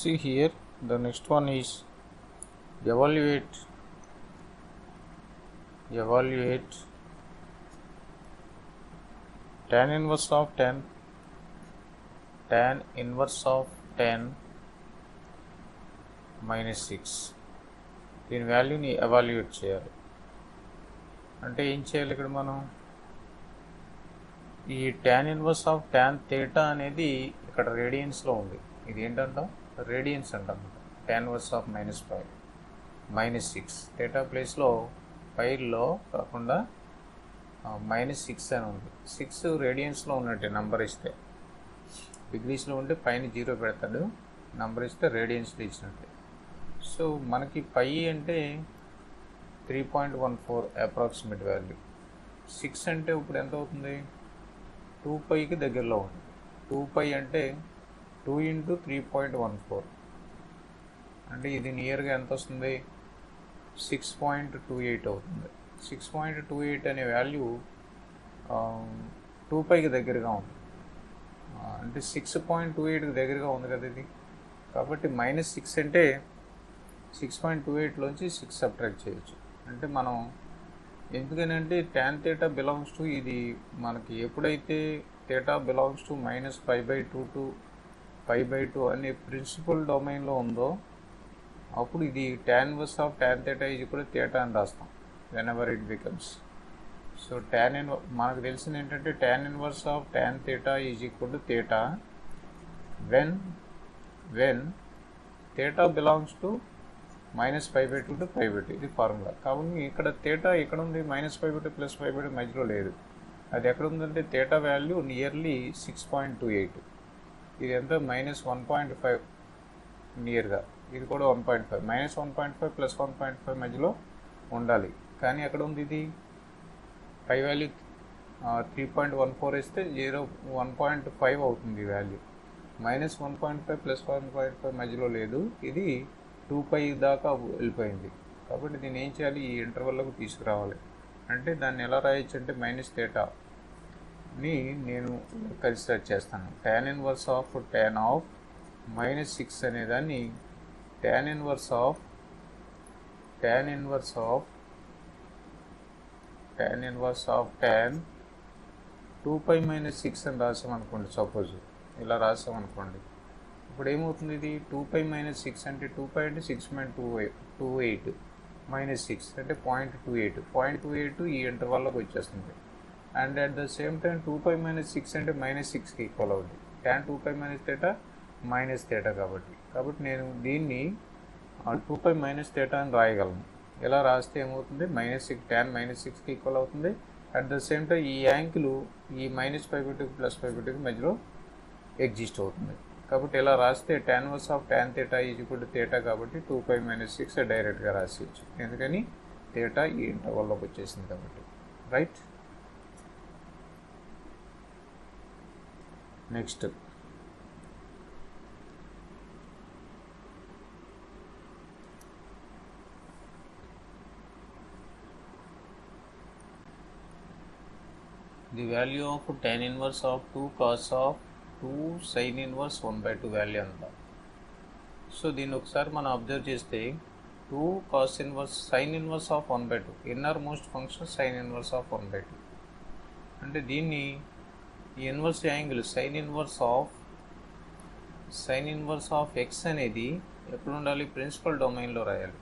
See here, the next one is evaluate tan inverse of 10 minus 6. దీని వాల్యూని evaluate చేయాలి. అంటే ఏం చేయాలి ఇక్కడ మనం? ఈ tan inverse of tan theta అనేది ఇక్కడ రేడియన్స్లో ఉంది. ఇది ఏంటంటాం? రేడియన్స్ అంటాం. tan ఇన్వర్స్ ఆఫ్ -6 theta ప్లేస్లో పైర్లో కాకుండా -6 అని ఉంది. 6 రేడియన్స్లో ఉన్నట్టే నంబర్ ఇస్తే, డిగ్రీస్లో ఉంటే పైన 0 పెడతాడు, నంబర్ ఇస్తే రేడియన్స్లో ఇచ్చినట్టే. సో మనకి పై అంటే 3.14 అప్రాక్సిమేట్ వాల్యూ. 6 అంటే ఇప్పుడు ఎంత అవుతుంది? 2πకి దగ్గరలో ఉంది. 2π అంటే 2 × 3.14 అంటే ఇది నియర్గా ఎంత వస్తుంది? 6.28 అవుతుంది. 6.28 అనే వాల్యూ 2πకి దగ్గరగా ఉంది. అంటే 6.28కి దగ్గరగా ఉంది కదా ఇది. కాబట్టి -6 అంటే 6.28లోంచి 6 సబ్ట్రాక్ట్ చేయొచ్చు. అంటే మనం ఎందుకనంటే tan theta బిలాంగ్స్ టు ఇది మనకి ఎప్పుడైతే theta బిలాంగ్స్ టు -π/2 టు π/2 అనే ప్రిన్సిపల్ డొమైన్లో ఉందో అప్పుడు ఇది tan inverse of tan theta ఇది కూడా theta అని రాస్తాం whenever it becomes. సో మనకు తెలిసింది ఏంటంటే tan inverse of tan theta is equal to theta when theta belongs to -π/2 to π/2. ఇది ఫార్ములా. కాబట్టి ఇక్కడ theta ఎక్కడ ఉంది? -π/2 +π/2 మధ్యలో లేదు. అది ఎక్కడ ఉందంటే theta వాల్యూ నియర్లీ 6.28. ఇది ఎంత? -1.5 నియర్గా. ఇది కూడా 1.5. -1.5 +1.5 మధ్యలో ఉండాలి. కానీ ఎక్కడ ఉంది ఇది? పై వాల్యూ 3.14 ఇస్తే 1.5 అవుతుంది ఈ వాల్యూ. -1.5 +1.5 మధ్యలో లేదు. ఇది 2π దాకా వెళ్ళిపోయింది. కాబట్టి దీన్ని ఏం చేయాలి? ఈ ఇంటర్వల్లోకి తీసుకురావాలి. అంటే దాన్ని ఎలా రాయొచ్చు అంటే -θని నేను కన్సిడర్ చేస్తాను. tan ఇన్వర్స్ ఆఫ్ -6 అనేదాన్ని tan ఇన్వర్స్ ఆఫ్ 2π - 6 అని రాసామనుకోండి. సపోజ్ ఇలా రాసామనుకోండి. ఇప్పుడు ఏమవుతుంది? ఇది 2π - 6 అంటే 2π అంటే 6.28 -6 అంటే 0.28 ఈ ఇంటర్వల్లోకి వచ్చేస్తుంది. And at the same time 2π - 6 అంటే -6కి ఈక్వల్ అవుతుంది. tan 2π - θ కాబట్టి నేను దీన్ని 2π - θ అని రాయగలను. ఎలా రాస్తే ఏమవుతుంది? tan -6కి ఈక్వల్ అవుతుంది. అట్ ద సేమ్ టైం ఈ యాంగిల్ ఈ -π/2 +π/2 మధ్యలో ఎగ్జిస్ట్ అవుతుంది. కాబట్టి ఇలా రాస్తే tan inverse of tan theta is equal to theta కాబట్టి 2π - 6 డైరెక్ట్గా రాసేయచ్చు. ఎందుకని? theta ఈ ఇంటర్వల్లోకి వచ్చేసింది కాబట్టి. Right. Next the value of tan inverse of 2 cos ఆఫ్ 2 sin ఇన్వర్స్ 1/2 వాల్యూ అంతా. సో దీన్ని ఒకసారి మనం అబ్జర్వ్ చేస్తే 2 cos inverse sin inverse of 1/2 inner most function sin inverse of 1/2 అంటే దీన్ని ఈ inverse angle sin inverse of x అనేది ఎప్పుడు ఉండాలి? ప్రిన్సిపల్ డొమైన్లో రాయాలి.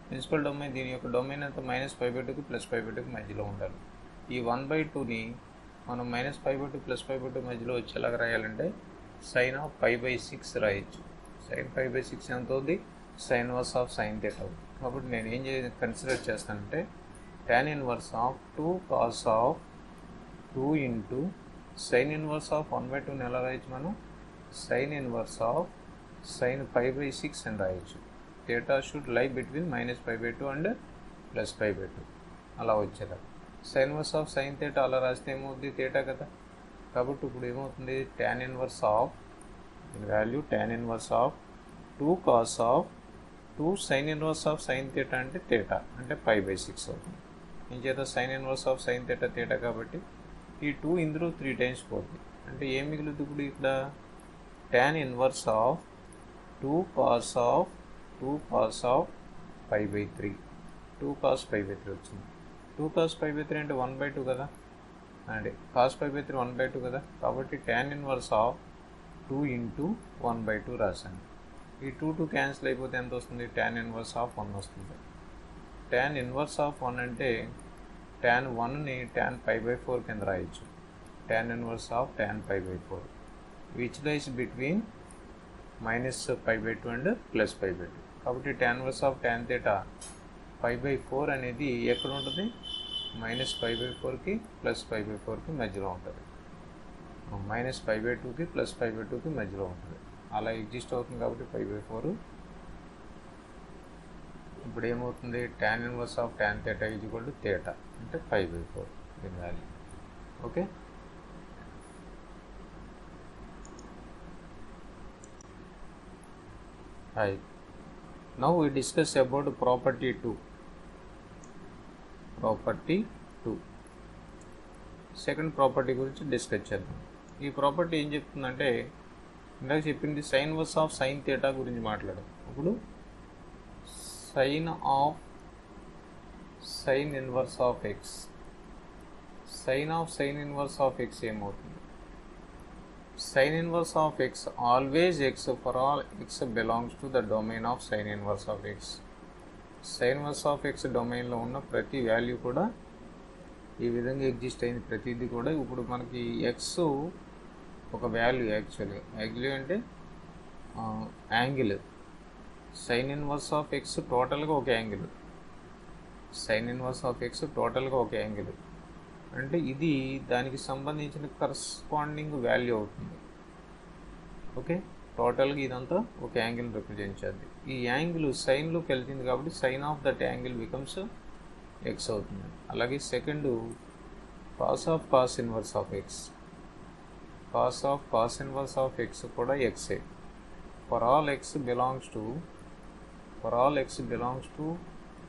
ప్రిన్సిపల్ డొమైన్ దీని యొక్క డొమైన్ అంతా -π/2కి +π/2కి మధ్యలో ఉండాలి. ఈ 1/2ని మనం -π/2 +π/2 మధ్యలో వచ్చేలాగా రాయాలంటే sin ఆఫ్ π/6 రాయొచ్చు. sin π/6 ఎంత అవుతుంది? sin inverse of sin theta అవుతుంది. కాబట్టి నేను ఏం కన్సిడర్ చేస్తానంటే tan ఇన్వర్స్ ఆఫ్ 2 cos ఆఫ్ 2 ఇంటూ sin ఇన్వర్స్ ఆఫ్ 1/2ని ఎలా రాయొచ్చు మనం? sin ఇన్వర్స్ ఆఫ్ sin π/6 అని రాయొచ్చు. theta షుడ్ లై బిట్వీన్ -π/2 అండ్ +π/2 అలా వచ్చేలా. sin inverse of sin theta అలా రాస్తే ఏమవుతుంది? theta కదా. కాబట్టి ఇప్పుడు ఏమవుతుంది? tan inverse of value tan inverse of 2 cos ఆఫ్ 2 sin inverse of sin theta అంటే theta అంటే π/6 అవుతుంది. ఏం చేత sin inverse of sin theta కాబట్టి ఈ 2 ఇందులో 3 టైమ్స్ పోతుంది. అంటే ఏం మిగులుతుంది ఇప్పుడు ఇక్కడ? tan inverse of 2 cos of pi by 3, 2 cos pi by 3 వచ్చింది. 2 cos పై బై 3 అంటే 1/2 కదా, అండి cos పై బై 3 1/2 కదా, కాబట్టి tan ఇన్వర్స్ ఆఫ్ 2 ఇంటూ 1/2 రాశాను. ఈ 2 క్యాన్సిల్ అయిపోతే ఎంత వస్తుంది, tan ఇన్వర్స్ ఆఫ్ 1 వస్తుంది. tan ఇన్వర్స్ ఆఫ్ 1 అంటే tan 1ని tan పై బై 4 కింద రాయొచ్చు. tan inverse of tan pi by 4 which lies between minus pi by 2 and plus pi by 2. కాబట్టి tan inverse of tan theta pi by 4 అనేది ఎక్కడ ఉంటుంది, minus pi by 4కి plus pi by 4కి మధ్యలో ఉంటుంది. మైనస్ పై బై 2కి plus pi by 2కి మధ్యలో ఉంటుంది. అలా ఎగ్జిస్ట్ అవుతుంది కాబట్టి పై బై 4. ఇప్పుడు ఏమవుతుంది, tan inverse of tan theta is equal to theta అంటే పై బై 4 దీని value. Okay, hi, now we discuss about property 2. Second property గురించి డిస్కస్ చేద్దాం. ఈ ప్రాపర్టీ ఏం చెప్తుందంటే, ఇందాక చెప్పింది sine inverse of sine theta గురించి మాట్లాడాం. ఇప్పుడు sine inverse of x, sine inverse of x ఏమవుతుంది, sin inverse of x always x for all x belongs to the domain of sin inverse of x. sin inverse of x డొమైన్లో ఉన్న ప్రతి value కూడా ఈ విధంగా exist అయింది. ప్రతిదీ కూడా ఇప్పుడు మనకి ఎక్స్ ఒక వాల్యూ, యాక్చువల్లీ అంటే angle. Sine inverse of x టోటల్గా ఒక యాంగిల్, అంటే ఇది దానికి సంబంధించిన కరస్పాండింగ్ వాల్యూ అవుతుంది. ఓకే, టోటల్గా ఇదంతా ఒక యాంగిల్ రిప్రజెంట్ చేద్ది. ఈ యాంగిల్ సైన్లోకి వెళ్తుంది కాబట్టి sine of that angle becomes x అవుతుంది. అలాగే second cos inverse of x, cos inverse of x కూడా ఎక్సే. For all x belongs to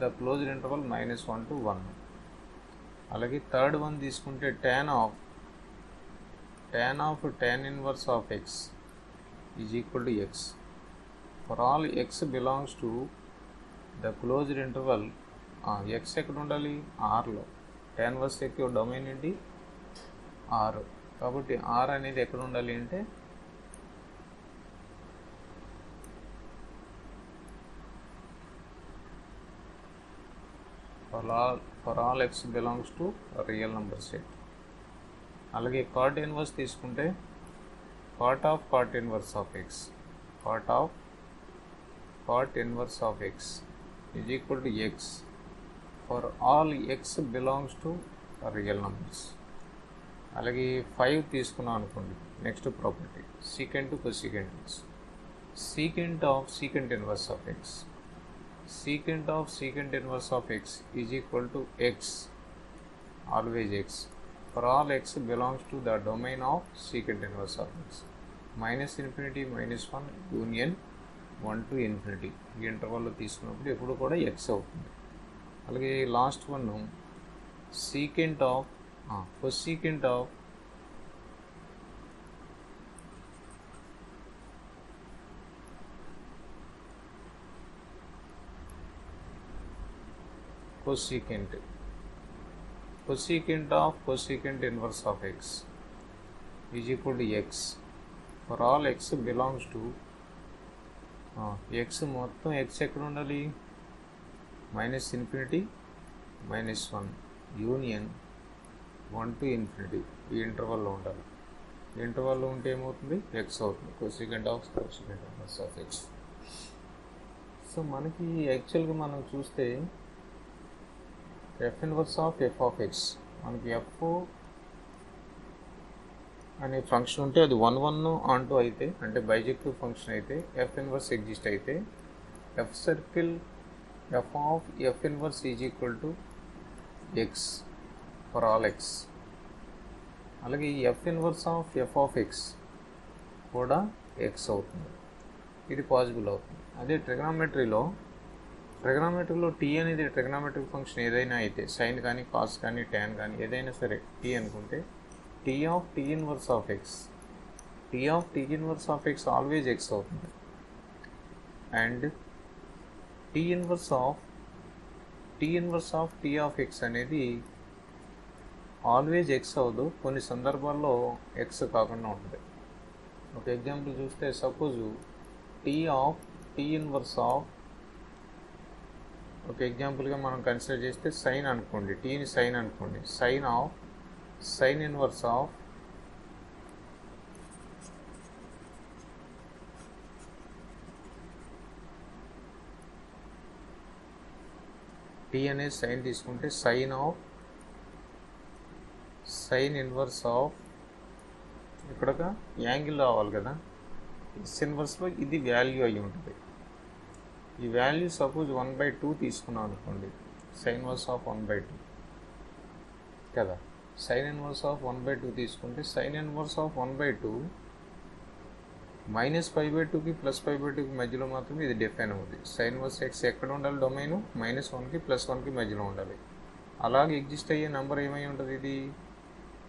the closed interval -1 to 1. అలాగే థర్డ్ వన్ తీసుకుంటే tan inverse of x is equal to x. For all x belongs to the closed interval, x ఎక్కడ ఉండాలి, ఆర్లో. tan inverse యొక్క domain ఏంటి, R. కాబట్టి R అనేది ఎక్కడ ఉండాలి అంటే for all x belongs to a real number set. అలాగే cot ఇన్వర్స్ తీసుకుంటే cot inverse of x is equal to x for all x belongs to a real numbers. అలాగే 5 తీసుకున్నాం అనుకోండి. Next property secant to cosecant. secant inverse of x, secant inverse of x is equal to x, always x, for all x belongs to the domain of secant inverse of x. -∞, -1, union 1 to infinity ఈ ఇంటర్వల్లో తీసుకున్నప్పుడు ఎప్పుడు కూడా x అవుతుంది. అలాగే last one cosecant cosecant inverse of x is equal to x for all x belongs to x మొత్తం x ఎక్కడ ఉండాలి, -∞, -1, union 1 to infinity ఈ ఇంటర్వల్లో ఉండాలి. ఈ ఇంటర్వల్లో ఉంటే ఏమవుతుంది, x అవుతుంది. cosecant inverse of x. So మనకి యాక్చువల్గా మనం చూస్తే f inverse of f of x, మనకి f అనే ఫంక్షన్ ఉంటే అది 1 ఆన్టూ అయితే, అంటే బైజెక్టివ్ ఫంక్షన్ అయితే f ఇన్వర్స్ ఎగ్జిస్ట్ అయితే f circle f of f inverse is equal to x for all x. అలాగే ఈ f inverse of f of x కూడా x అవుతుంది. ఇది పాసిబుల్ అవుతుంది. అదే ట్రిగనామెట్రీలో టీ అనేది ట్రిగనామెట్రిక్ ఫంక్షన్ ఏదైనా అయితే, సైన్ కానీ కాస్ కానీ ట్యాన్ కానీ ఏదైనా సరే టీ అనుకుంటే T of T inverse of x always x అవుతుంది. And T inverse of T of x అనేది ఆల్వేజ్ ఎక్స్ అవ్వదు, కొన్ని సందర్భాల్లో ఎక్స్ కాకుండా ఉంటుంది. ఒక ఎగ్జాంపుల్ చూస్తే సపోజు టీ ఇన్వర్స్ ఆఫ్, ఒక ఎగ్జాంపుల్గా మనం కన్సిడర్ చేస్తే సైన్ అనుకోండి, టీని సైన్ అనుకోండి, సైన్ ఇన్వర్స్ ఆఫ్ టీ అనేది సైన్ తీసుకుంటే సైన్ ఇన్వర్స్ ఆఫ్, ఇక్కడ యాంగిల్ రావాలి కదా, ఎస్ ఇన్వర్స్లో ఇది వాల్యూ అయ్యి ఉంటుంది. ఈ వాల్యూ సపోజ్ 1/2 తీసుకున్నాం అనుకోండి, సైన్ ఇన్వర్స్ ఆఫ్ 1/2 కదా. సైన్ ఇన్వర్స్ ఆఫ్ 1/2 తీసుకుంటే సైన్ ఇన్వర్స్ ఆఫ్ 1/2 -π/2కి +π/2కి మధ్యలో మాత్రమే ఇది డిఫైన్ అవుతుంది. సైన్ ఇన్వర్స్ ఎక్స్ ఎక్కడ ఉండాలి, డొమైన్ -1కి +1కి మధ్యలో ఉండాలి. అలాగే ఎగ్జిస్ట్ అయ్యే నెంబర్ ఏమై ఉంటుంది, ఇది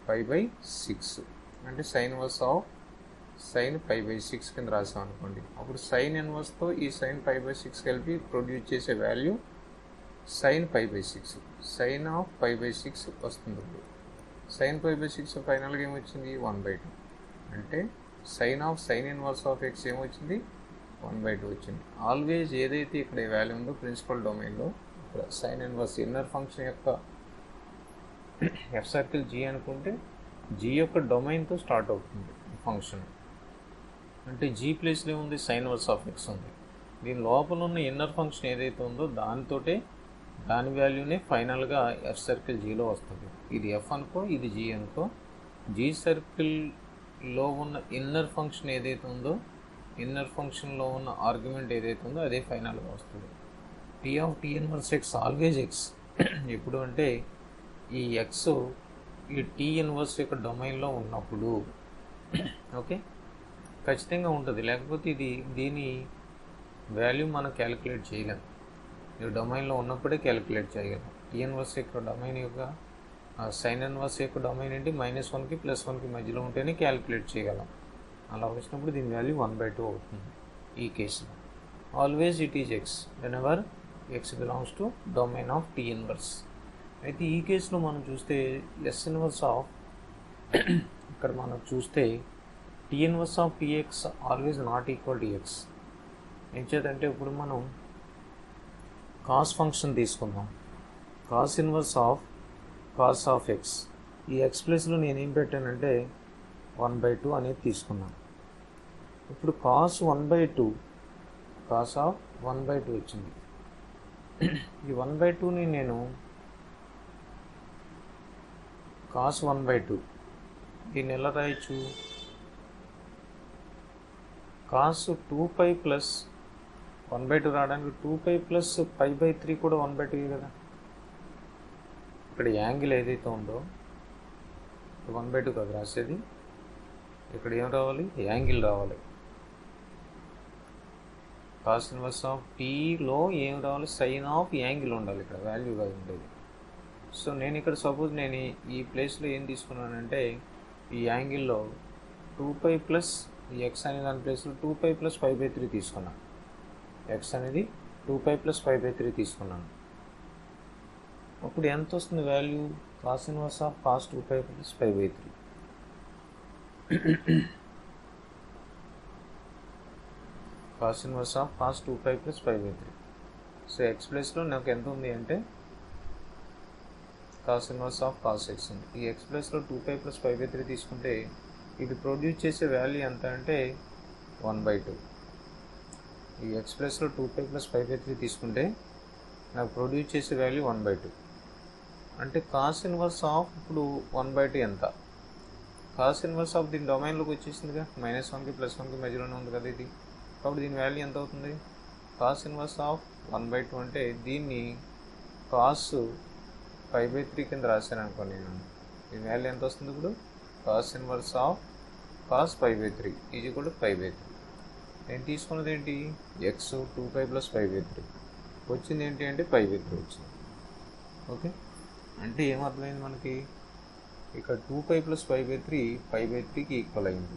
π/6, అంటే సైన్ ఇన్వర్స్ ఆఫ్ సైన్ π/6 కింద రాసాం అనుకోండి. అప్పుడు సైన్ ఇన్వర్స్తో ఈ సైన్ π/6 కలిపి ప్రొడ్యూస్ చేసే వాల్యూ సైన్ π/6, సైన్ ఆఫ్ π/6 వస్తుంది. సైన్ π/6 ఫైనల్గా ఏమొచ్చింది, 1/2, అంటే సైన్ ఇన్వర్స్ ఆఫ్ ఎక్స్ ఏమొచ్చింది, 1/2 వచ్చింది. ఆల్వేజ్ ఏదైతే ఇక్కడ వాల్యూ ఉందో ప్రిన్సిపల్ డొమైన్లో, ఇక్కడ సైన్ ఇన్వర్స్ ఇన్నర్ ఫంక్షన్ యొక్క ఎఫ్ సర్కిల్ జీ అనుకుంటే జీ యొక్క డొమైన్తో స్టార్ట్ అవుతుంది ఫంక్షన్. అంటే జీ ప్లేస్లో ఉంది సైన్ ఇన్వర్స్ ఆఫ్ ఎక్స్ ఉంది. దీని లోపల ఉన్న ఇన్నర్ ఫంక్షన్ ఏదైతే ఉందో దాని వాల్యూనే ఫైనల్గా ఎఫ్ సర్కిల్ జీలో వస్తుంది. ఇది ఎఫ్ అనుకో, ఇది జీ అనుకో. జీ సర్కిల్లో ఉన్న ఇన్నర్ ఫంక్షన్ ఏదైతే ఉందో, ఇన్నర్ ఫంక్షన్లో ఉన్న ఆర్గ్యుమెంట్ ఏదైతే ఉందో అదే ఫైనల్గా వస్తుంది. T inverse x always x. ఎప్పుడు అంటే ఈ ఎక్స్ ఈ టీ ఇన్వర్స్ యొక్క డొమైన్లో ఉన్నప్పుడు ఓకే ఖచ్చితంగా ఉంటుంది, లేకపోతే దీని వాల్యూ మనం క్యాలిక్యులేట్ చేయలేం. ఈ డొమైన్లో ఉన్నప్పుడే క్యాలిక్యులేట్ చేయగలం. టీ ఇన్వర్స్ యొక్క డొమైన్ యొక్క సైన్ ఇన్వర్స్ యొక్క డొమైన్ ఏంటి, -1కి +1కి మధ్యలో ఉంటేనే క్యాలిక్యులేట్ చేయగలం. అలా వచ్చినప్పుడు దీని వాల్యూ 1/2 అవుతుంది. ఈ కేసులో always it is x whenever x belongs to domain of T inverse. అయితే ఈ కేసులో మనం చూస్తే ఎస్ ఇన్వర్స్ ఆఫ్, ఇక్కడ మనం చూస్తే T inverse of T x always not equal to x. ఏం చేద్దంటే ఇప్పుడు మనం కాస్ ఫంక్షన్ తీసుకుందాం. Cos inverse of cos of x, ఈ ఎక్స్ ప్లేస్లో నేనేం పెట్టానంటే 1/2 అనేది తీసుకున్నాను. ఇప్పుడు కాస్ ఆఫ్ 1/2 వచ్చింది. ఈ 1/2ని నేను కాస్ 1/2 దీన్ని ఎలా రాయొచ్చు, కాస్ 2π ప్లస్ 1/2 రావడానికి 2π ప్లస్ π/3 కూడా 1/2 కదా. ఇక్కడ యాంగిల్ ఏదైతే ఉందో 1/2 కదా రాసేది, ఇక్కడ ఏం రావాలి, యాంగిల్ రావాలి. కాస్ ఇన్వర్స్ ఆఫ్ టీలో ఏం రావాలి, సైన్ ఆఫ్ యాంగిల్ ఉండాలి, ఇక్కడ వాల్యూగా ఉండేది. సో నేను ఇక్కడ సపోజ్ నేను ఈ ప్లేస్లో ఏం తీసుకున్నానంటే ఈ యాంగిల్లో 2π ప్లస్ ఈ ఎక్స్ అనే దాని ప్లేస్లో 2π ప్లస్ π/3 తీసుకున్నాను. ఎక్స్ అనేది 2π ప్లస్ π/3 తీసుకున్నాను. అప్పుడు ఎంత వస్తుంది value, cos inverse of cos 2π plus π/3. Cos inverse of cos 2π plus π/3. So x ప్లేస్లో నాకు ఎంత ఉంది అంటే cos inverse of cos x ఉంది. ఈ ఎక్స్ ప్లేస్లో 2π ప్లస్ π/3 తీసుకుంటే ఇది ప్రొడ్యూస్ చేసే వాల్యూ ఎంత అంటే 1/2. ఈ ఎక్స్ ప్లేస్లో 2π ప్లస్ π/3 తీసుకుంటే నాకు ప్రొడ్యూస్ చేసే వాల్యూ 1/2. అంటే కాస్ ఇన్వర్స్ ఆఫ్ ఇప్పుడు 1/2 ఎంత, కాస్ ఇన్వర్స్ ఆఫ్ దీని డొమైన్లోకి వచ్చేసిందిగా, -1కి +1కి మధ్యలోనే ఉంది కదా ఇది. కాబట్టి దీని వాల్యూ ఎంత అవుతుంది, కాస్ ఇన్వర్స్ ఆఫ్ 1/2 అంటే దీన్ని కాస్ π/3 కింద రాశాను అనుకోండి నేను, దీని వాల్యూ ఎంత వస్తుంది ఇప్పుడు, cos inverse of cos π/3 is equal to π/3. నేను తీసుకున్నది ఏంటి, ఎక్స్ 2π ప్లస్ π/3 వచ్చింది ఏంటి అంటే π/3 వచ్చింది. ఓకే, అంటే ఏమర్థమైంది మనకి, ఇక్కడ 2π ప్లస్ π/3 π/3కి ఈక్వల్ అయింది.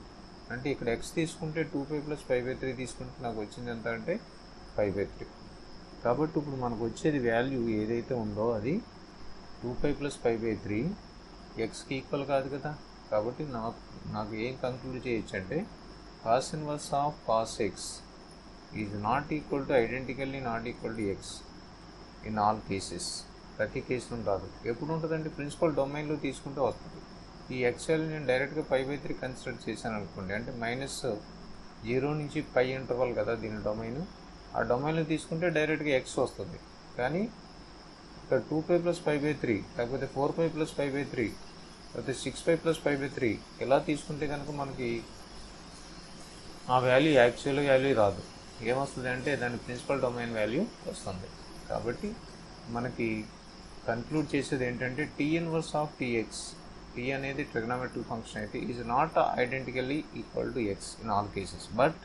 అంటే ఇక్కడ ఎక్స్ తీసుకుంటే 2π ప్లస్ π/3 తీసుకుంటే నాకు వచ్చింది ఎంత అంటే π/3. కాబట్టి ఇప్పుడు మనకు వచ్చేది వాల్యూ ఏదైతే ఉందో అది 2π + π/3 ఎక్స్కి ఈక్వల్ కాదు కదా. కాబట్టి నాకు ఏం కంక్లూడ్ చేయొచ్చు అంటే cos inverse of cos x is not equal to identically not equal to x in all cases. ప్రతి కేసులో రాదు. ఎప్పుడు ఉంటుందంటే ప్రిన్సిపల్ డొమైన్లో తీసుకుంటే వస్తుంది. ఈ ఎక్స్ వాల్యూ నేను డైరెక్ట్గా π/3 కన్సిడర్ చేశాను అనుకోండి, అంటే -0 నుంచి π ఇంటర్వల్ కదా దీని డొమైన్. ఆ డొమైన్లో తీసుకుంటే డైరెక్ట్గా ఎక్స్ వస్తుంది. కానీ ఇక్కడ 2π + π/3 లేకపోతే 4π + π/3 లేకపోతే 6π + π/3 ఇలా తీసుకుంటే కనుక మనకి ఆ వాల్యూ యాక్చువల్ వాల్యూ రాదు. ఏమొస్తుంది అంటే దాని ప్రిన్సిపల్ డొమైన్ వాల్యూ వస్తుంది. కాబట్టి మనకి కన్క్లూడ్ చేసేది ఏంటంటే T inverse of T x, T అనేది ట్రిగ్నోమెట్రిక్ ఫంక్షన్ అయితే is not identically equal to x in all cases, but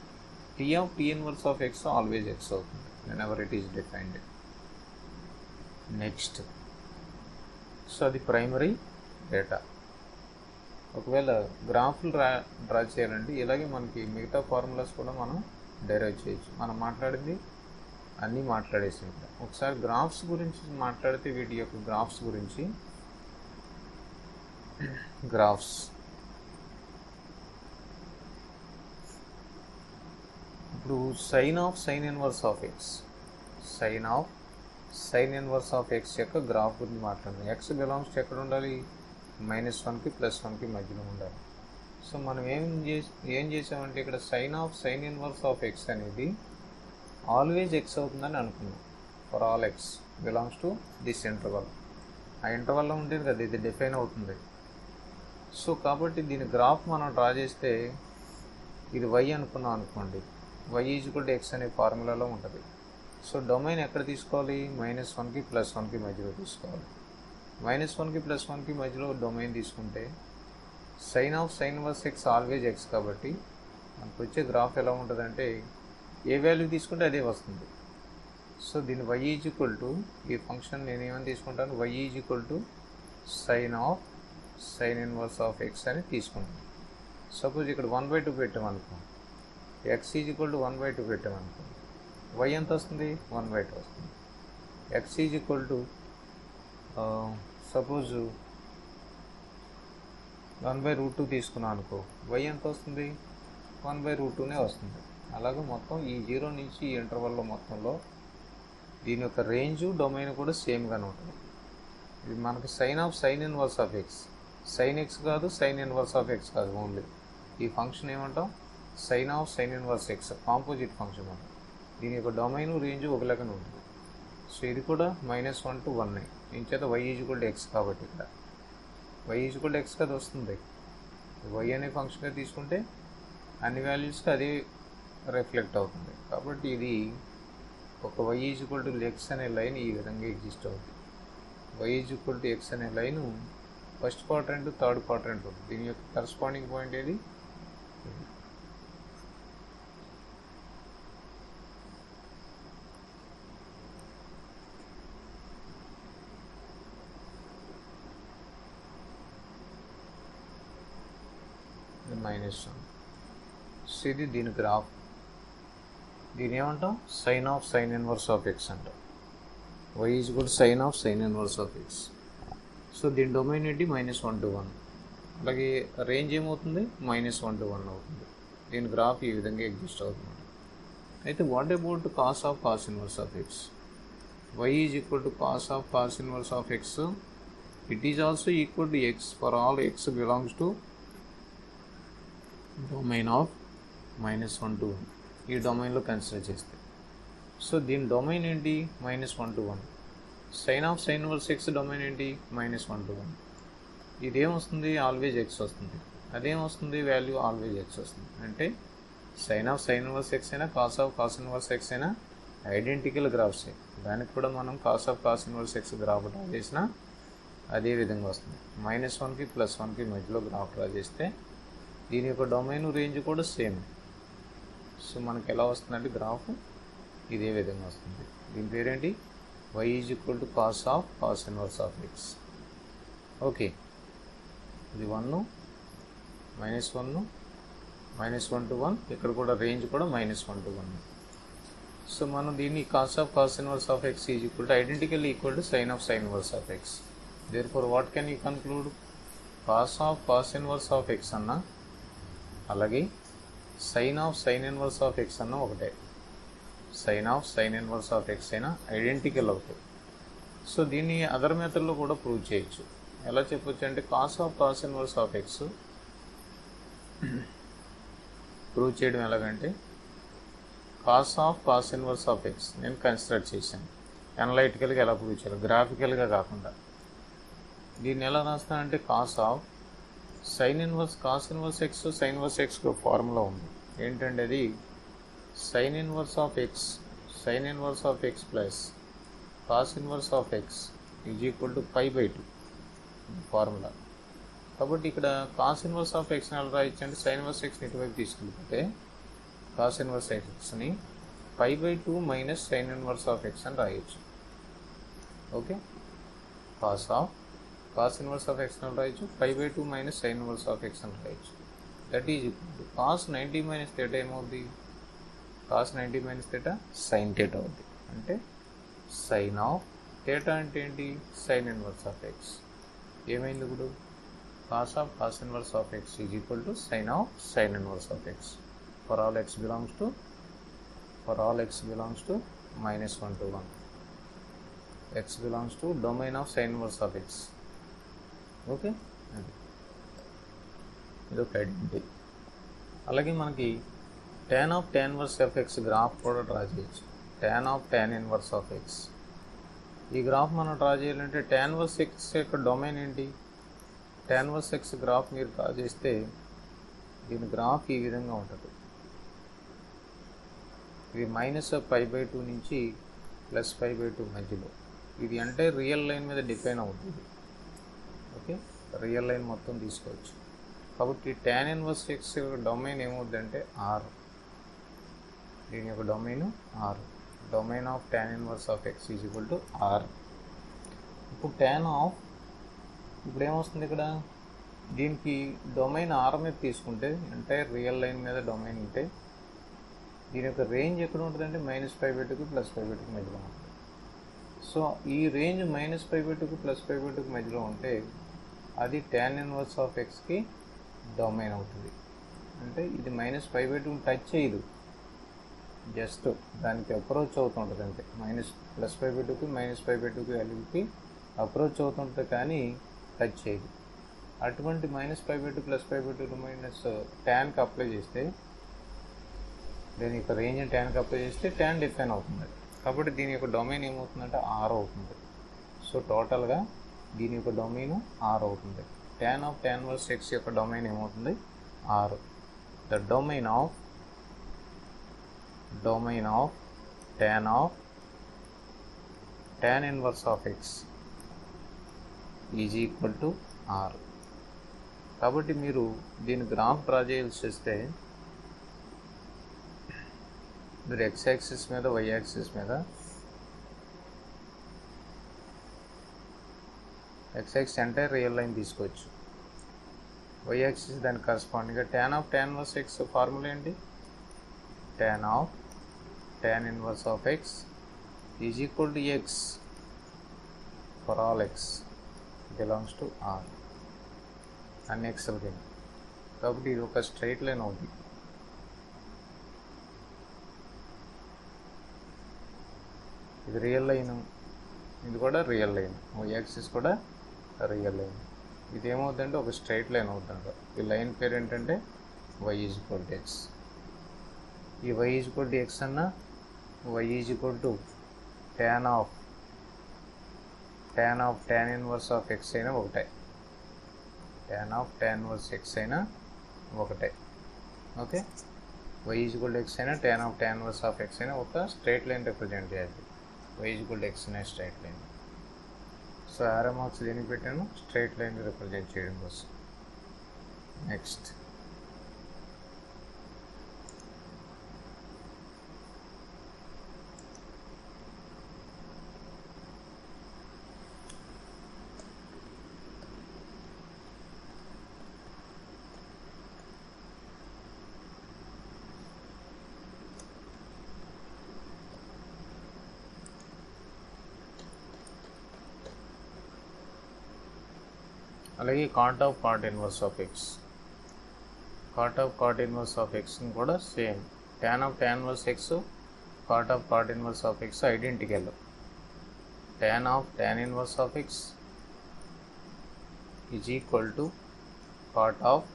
T of T inverse of x always x అవుతుంది whenever it is defined. Next, so అది primary data. ఒకవేళ గ్రాఫ్లు draw చేయాలంటే ఇలాగే మనకి మిగతా ఫార్ములాస్ కూడా మనం డెరైవ్ చేయొచ్చు. మనం మాట్లాడింది అన్నీ మాట్లాడేసి ఉంటాం. ఒకసారి గ్రాఫ్స్ గురించి మాట్లాడితే వీటి యొక్క గ్రాఫ్స్ గురించి, గ్రాఫ్స్ ఇప్పుడు sine inverse of x, sine inverse of x యొక్క గ్రాఫ్ గురించి మాట్లాడుతున్నాం. ఎక్స్ బిలాంగ్స్ టు ఎక్కడ ఉండాలి? -1కి +1కి మధ్యలో ఉండాలి. సో మనం ఏం చేసామంటే ఇక్కడ సైన్ ఇన్వర్స్ ఆఫ్ ఎక్స్ అనేది ఆల్వేజ్ ఎక్స్ అవుతుందని అనుకున్నాం. For all x belongs to this interval. ఆ ఇంటర్వల్లో ఉంటుంది కదా ఇది డిఫైన్ అవుతుంది. సో కాబట్టి దీని గ్రాఫ్ మనం డ్రా చేస్తే ఇది y అనుకున్నాం అనుకోండి, y = x అనే ఫార్ములాలో ఉంటుంది. సో డొమైన్ ఎక్కడ తీసుకోవాలి? -1కి +1కి మధ్యలో తీసుకోవాలి. -1కి +1కి మధ్యలో డొమైన్ తీసుకుంటే sine inverse x always x కాబట్టి మనకు వచ్చే గ్రాఫ్ ఎలా ఉంటుందంటే ఏ వాల్యూ తీసుకుంటే అదే వస్తుంది. సో దీని y = ఈ ఫంక్షన్ నేను ఏమని తీసుకుంటాను? y = sine inverse of x అని తీసుకుంటాను. సపోజ్ ఇక్కడ 1/2 పెట్టామనుకో, x = 1/2 పెట్టామనుకో, y ఎంత వస్తుంది? 1/2 వస్తుంది. x = సపోజ్ 1/√2 తీసుకున్నాను అనుకో, y ఎంత వస్తుంది? 1/√2నే వస్తుంది. అలాగే మొత్తం ఈ 0 నుంచి ఈ ఇంటర్వల్లో మొత్తంలో దీని యొక్క రేంజ్ డొమైన్ కూడా సేమ్గానే ఉంటుంది. ఇది మనకు sine inverse of x, sine x కాదు, సైన్ ఇన్వర్స్ ఆఫ్ ఎక్స్ కాదు, ఓన్లీ ఈ ఫంక్షన్ ఏమంటాం? Sine inverse x, composite function అంటాం. దీని యొక్క డొమైన్ రేంజ్ ఒకలాగానే ఉంటుంది. సో ఇది కూడా -1 to 1 ఇంచేత y = x కాబట్టి ఇక్కడ y = x కదా వస్తుంది. y అనే ఫంక్షన్గా తీసుకుంటే అన్ని వాల్యూస్కి అది రిఫ్లెక్ట్ అవుతుంది. కాబట్టి ఇది ఒక y = x అనే లైన్ ఈ విధంగా ఎగ్జిస్ట్ అవుతుంది. y = x అనే line first quadrant, third quadrant ఉంటుంది. దీని యొక్క కరస్పాండింగ్ పాయింట్ ఏది? -1. సో ఇది దీని గ్రాఫ్. దీని ఏమంటాం? సైన్ ఇన్వర్స్ ఆఫ్ ఎక్స్ అంటాం. y = sine inverse of x. So దీని డొమైన్ ఏంటి? -1 to 1. అలాగే రేంజ్ ఏమవుతుంది? -1 to 1 అవుతుంది. దీని గ్రాఫ్ ఈ విధంగా ఎగ్జిస్ట్ అవుతుంది. అయితే what about cos inverse of X? y = cos inverse of X. It is also equal to x for all x belongs to domain of -1 to 1. ఈ డొమైన్లో కన్సిడర్ చేస్తే, సో దీని డొమైన్ ఏంటి? -1 to 1. Sine inverse x domain ఏంటి? -1 to 1. ఇదేమొస్తుంది? Always X వస్తుంది. అదేమొస్తుంది? Value always X వస్తుంది. అంటే sign inverse X అయినా కాస్ ఇన్వర్స్ ఎక్స్ అయినా ఐడెంటికల్ గ్రాఫ్సే. దానికి కూడా మనం cos inverse X graph draw చేసినా అదే విధంగా వస్తుంది. -1కి +1కి మధ్యలో గ్రాఫ్ డ్రా చేస్తే దీని యొక్క డొమైన్ రేంజ్ కూడా సేమ్. సో మనకి ఎలా వస్తుందంటే గ్రాఫ్ ఇదే విధంగా వస్తుంది. దీని పేరేంటి? y = cos inverse of X. Okay, ఇది 1 -1 to 1. ఇక్కడ కూడా రేంజ్ కూడా -1 to 1. సో మనం దీన్ని cos of cos inverse of x is identically equal to sin of sin inverse of x. Therefore what can you conclude? Cos of cos inverse of x అన్న అలాగే sin of sin inverse of x అన్న ఒకటే. sin of sin inverse of x అయినా identical అవుతాయి. So దీన్ని other మెథడ్లో కూడా prove చేయొచ్చు. ఎలా చెప్పొచ్చు అంటే cos of cos inverse of x prove చేయడం ఎలాగంటే cos of cos inverse of x నేను కన్సిడర్ చేశాను. అనలైటికల్గా ఎలా ప్రూవ్ చేయాలి, గ్రాఫికల్గా కాకుండా. దీన్ని ఎలా రాస్తానంటే cos of sin inverse cos inverse x sin inverse x formula ఉంది. ఏంటంటే అది sin inverse of x plus cos inverse of x is equal to π/2 formula. కాబట్టి ఇక్కడ cos inverse of x ఎలా రాయొచ్చు అంటే sin inverse x ఇటువైపు తీసుకెళ్ళిపోతే cos inverse xని π/2 minus sin inverse of x అని రాయొచ్చు. Okay, cos inverse of x అని రాయొచ్చు, π/2 minus sin inverse of x అని రాయొచ్చు. దట్ ఈజ్ cos 90 మైనస్ θ ఏమవుద్ది, cos 90 మైనస్ θ sin θ అవుద్ది. అంటే sin of θ అంటే ఏంటి, sin inverse of x. ఏమైంది ఇప్పుడు, cos of cos inverse of x is equal to sin of sin inverse of x for all x belongs to minus 1 to 1. x belongs to domain of sin inverse of x. Okay, అది ఇదొక identity. అలాగే మనకి tan of tan inverse of x graph కూడా draw చేయొచ్చు. tan of tan inverse of x ఈ graph మనం draw చేయాలంటే tan inverse x యొక్క డొమైన్ ఏంటి, tan inverse x గ్రాఫ్ మీరు డ్రా చేస్తే దీని గ్రాఫ్ ఈ విధంగా ఉంటుంది. ఇది మైనస్ π/2 నుంచి ప్లస్ π/2 మధ్యలో. ఇది అంటే రియల్ లైన్ మీద డిఫైన్ అవుతుంది. ఓకే, రియల్ లైన్ మొత్తం తీసుకోవచ్చు. కాబట్టి tan inverse x యొక్క డొమైన్ ఏమవుద్దంటే r. దీని యొక్క domain r. Domain of tan inverse of x is equal to r. ఇప్పుడు ఇప్పుడు ఏమొస్తుంది ఇక్కడ, దీనికి డొమైన్ r మీద తీసుకుంటే అంటే రియల్ లైన్ మీద డొమైన్ ఉంటే దీని యొక్క రేంజ్ ఎక్కడ ఉంటుందంటే మైనస్ π/2కి ప్లస్ π/2కి మధ్యలో ఉంటుంది. సో ఈ రేంజ్ మైనస్ π/2కి ప్లస్ π/2కి మధ్యలో ఉంటే అది tan inverse of xకి డొమైన్ అవుతుంది. అంటే ఇది మైనస్ π/2ని టచ్ చేయదు, జస్ట్ దానికి అప్రోచ్ అవుతుంటుంది అంతే. ప్లస్ π/2కి మైనస్ π/2కి వాల్యూకి అప్రోచ్ అవుతుంటుంది కానీ టచ్ చేయదు. అటువంటి మైనస్ π/2 ప్లస్ π/2 మైనస్ ట్యాన్కి అప్లై చేస్తే దీని యొక్క రేంజ్ ట్యాన్కి అప్లై చేస్తే ట్యాన్ డిఫైన్ అవుతుంది. కాబట్టి దీని యొక్క డొమైన్ ఏమవుతుందంటే r అవుతుంది. సో టోటల్గా దీని యొక్క డొమైన్ r అవుతుంది. tan of tan inverse x యొక్క డొమైన్ ఏమవుతుంది, r. The domain of tan inverse of x is equal to r. కాబట్టి మీరు దీని గ్రాఫ్ డ్రా చేయాల్సి వస్తే మీరు x యాక్సిస్ మీద y యాక్సిస్ మీద x యాక్సిస్ అంటే రియల్ లైన్ తీసుకోవచ్చు, y యాక్సిస్ దానికి కరస్పాండింగ్గా tan of tan inverse x formula ఏంటి, tan of tan inverse of x is equal to x for all x belongs to r అన్ని ఎక్స్లకి. కాబట్టి ఇది ఒక స్ట్రైట్ లైన్ అవుతుంది. ఇది రియల్ లైన్, ఇది కూడా రియల్ లైన్, y యాక్సిస్ కూడా రియల్ లైన్. ఇది ఏమవుతుందంటే ఒక స్ట్రైట్ లైన్ అవుతుంది. ఈ లైన్ పేరు ఏంటంటే y is equal to x. ఈ y is equal to x అన్న y is equal to tan of tan inverse of x అయినా ఒకటే, tan of tan inverse x అయినా ఒకటే. Okay, y is equal to x అయినా tan of tan inverse of x అయినా ఒక straight line represent చేయాలి. y is equal to x అనే straight line. So arrow marks దేనికి పెట్టాను, స్ట్రైట్ లైన్ రిప్రజెంట్ చేయడం కోసం. నెక్స్ట్ అలాగే cot of cot inverse of x. Cot of cot inverse of ఎక్స్ని కూడా same. tan of tan inverse x, cot of cot inverse of x identical. tan of tan inverse of x is equal to cot of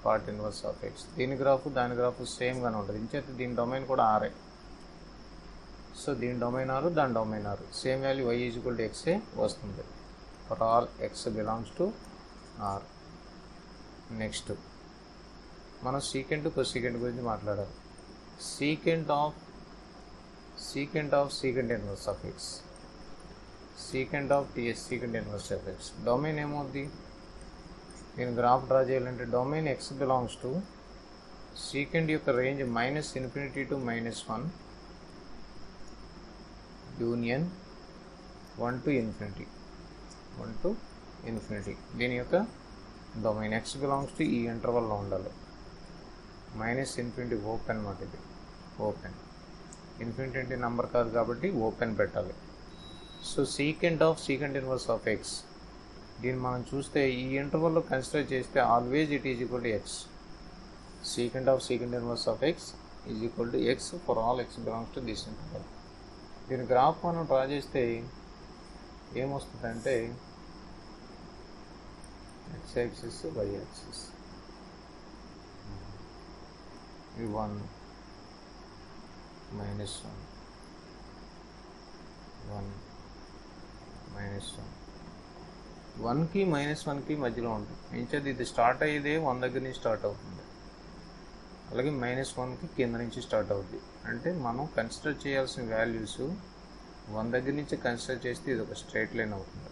cot inverse of x. దీని graph దాని graph సేమ్గానే ఉంటుంది. ఇంచేత దీని domain కూడా ఆరే. So దీని domain ఆరు, దాని domain R. Same value y is equal to ఎక్సే వస్తుంది for all x belongs to R. Next మనం సీకెంట్ కొసీకెంట్ గురించి మాట్లాడాలి. Secant of secant inverse of x, secant of టీఎస్ secant inverse of x. Domain ఏమవుద్ది? నేను గ్రాఫ్ డ్రా చేయాలంటే domain x belongs to secant యొక్క రేంజ్ -∞ to -1 యూనియన్ 1 to ∞. దీని యొక్క డొమైన్ ఎక్స్ బిలాంగ్స్ టు ఈ ఇంటర్వల్లో ఉండాలి. -∞ ఓపెన్ మాట, ఇది ఓపెన్. ఇన్ఫినిటీ అంటే నెంబర్ కాదు కాబట్టి ఓపెన్ పెట్టాలి. So secant inverse of X, దీన్ని మనం చూస్తే ఈ ఇంటర్వల్లో కన్సిడర్ చేస్తే always it is equal to X. Secant inverse of x is equal to x for all x belongs to this interval. దీని గ్రాఫ్ మనం డ్రా చేస్తే ఏమొస్తుందంటే ఎక్స్ యాక్సిస్, వై యాక్సిస్, 1 -1 1 -1 1కి -1కి మధ్యలో ఉంటుంది. ఇంచేది ఇది స్టార్ట్ అయ్యేదే 1 దగ్గర నుంచి స్టార్ట్ అవుతుంది. అలాగే -1కి కింద నుంచి స్టార్ట్ అవుతుంది. అంటే మనం కన్సిడర్ చేయాల్సిన వాల్యూస్ 1 దగ్గర నుంచి కన్సిడర్ చేస్తే ఇది ఒక స్ట్రైట్ లైన్ అవుతుంది.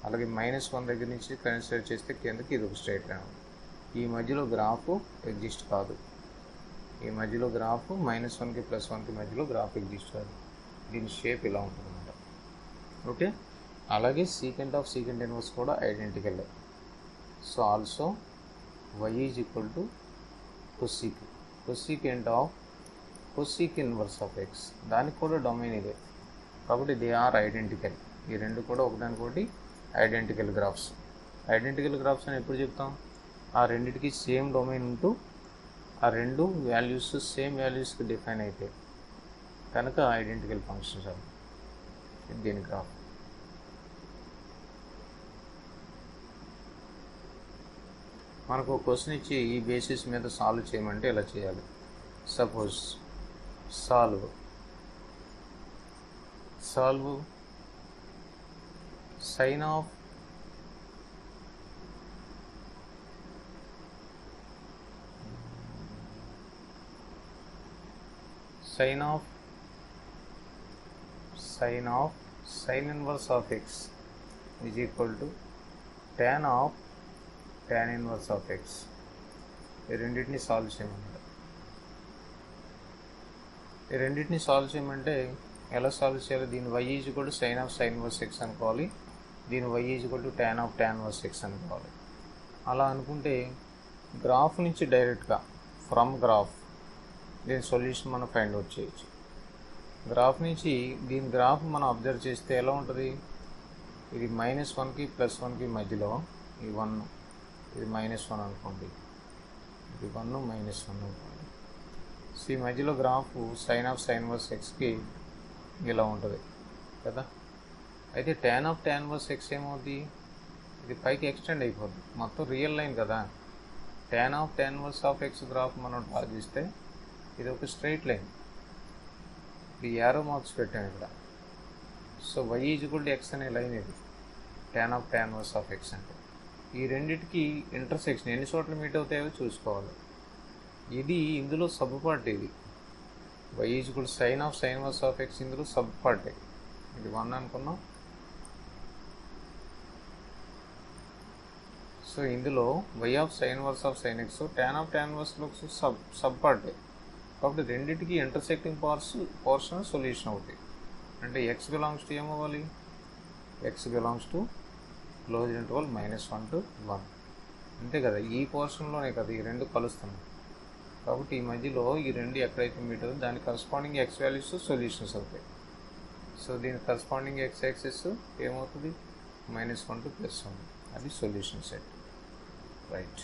అలాగే -1 దగ్గర నుంచి కన్సిడర్ చేస్తే కిందకి ఇది ఒక స్ట్రైట్ లైన్ అవుతుంది. ఈ మధ్యలో గ్రాఫ్ ఎగ్జిస్ట్ కాదు. ఈ మధ్యలో గ్రాఫ్ -1కి +1కి మధ్యలో గ్రాఫ్ ఎగ్జిస్ట్ కాదు. దీని షేప్ ఇలా ఉంటుంది అన్నమాట. ఓకే. అలాగే సీకెంట్ ఇన్వర్స్ కూడా identical. So also y is equal to cosecant of cosec inverse of x. దానికి కూడా డొమైన్ ఇదే కాబట్టి దే ఆర్ ఐడెంటికల్. ఈ రెండు కూడా ఒకదానికొకటి ఐడెంటికల్ గ్రాఫ్స్. ఐడెంటికల్ గ్రాఫ్స్ అని ఎప్పుడు చెప్తాం? ఆ రెండింటికి సేమ్ డొమైన్ ఉంటూ ఆ రెండు వాల్యూస్ సేమ్ వాల్యూస్కి డిఫైన్ అయితే కనుక ఐడెంటికల్ ఫంక్షన్స్ అవి. దీని గ్రాఫ్. మనకు ఒక క్వశ్చన్ ఇచ్చి ఈ బేసిస్ మీద సాల్వ్ చేయమంటే ఇలా చేయాలి. Suppose solve sine of sin inverse of x is equal to tan of tan inverse of x. ఈ రెండింటిని సాల్వ్ చేయమంటే ఎలా సాల్వ్ చేయాలి? దీని y is equal to sin inverse x అనుకోవాలి. దీని y is equal to tan inverse x అనుకోవాలి. అలా అనుకుంటే గ్రాఫ్ నుంచి డైరెక్ట్గా ఫ్రమ్ గ్రాఫ్ దీని సొల్యూషన్ మనం ఫైండ్ అవుట్ చేయొచ్చు. గ్రాఫ్ నుంచి దీని గ్రాఫ్ మనం అబ్జర్వ్ చేస్తే ఎలా ఉంటుంది? ఇది -1కి +1కి మధ్యలో ఈ 1, ఇది -1 అనుకోండి, ఇది 1 -1 అనుకోండి. సో ఈ మధ్యలో గ్రాఫ్ sin inverse xకి ఇలా ఉంటుంది కదా. అయితే tan inverse x ఏమవుతుంది? ఇది పైకి ఎక్స్టెండ్ అయిపోద్ది, మొత్తం రియల్ లైన్ కదా. tan inverse of x graph మనం డ్రా చేస్తే ఇది ఒక స్ట్రైట్ లైన్. ఇది యారో మార్క్స్ పెట్టాను ఇక్కడ. So y is equal to x అనే లైన్ ఇది tan inverse of x అంటే. ఈ రెండింటికి ఇంటర్సెక్షన్ ఎన్ని చోట్ల మీట్ అవుతాయో చూసుకోవాలి. ఇది ఇందులో సబ్ పార్ట్. ఇది y is equal to sin inverse of x ఇందులో సబ్ పార్ట్. ఇది 1 అనుకున్నాం. సో ఇందులో y of sin inverse of sin x tan inverse looks sub part. కాబట్టి రెండింటికి ఇంటర్సెక్టింగ్ పోర్షన్ సొల్యూషన్ అవుతాయి. అంటే x బిలాంగ్స్ టు ఏమవ్వాలి? x belongs to closed interval -1 to 1 అంతే కదా. ఈ పోర్షన్లోనే కదా ఈ రెండు కలుస్తున్నాయి. కాబట్టి ఈ మధ్యలో ఈ రెండు ఎక్కడైతే మీట్ అవుతుందో దాని కరస్పాండింగ్ x వాల్యూస్ సొల్యూషన్స్ అవుతాయి. సో దీని కరస్పాండింగ్ x యాక్సిస్ ఏమవుతుంది? -1 to +1. అది సొల్యూషన్ సెట్. రైట్.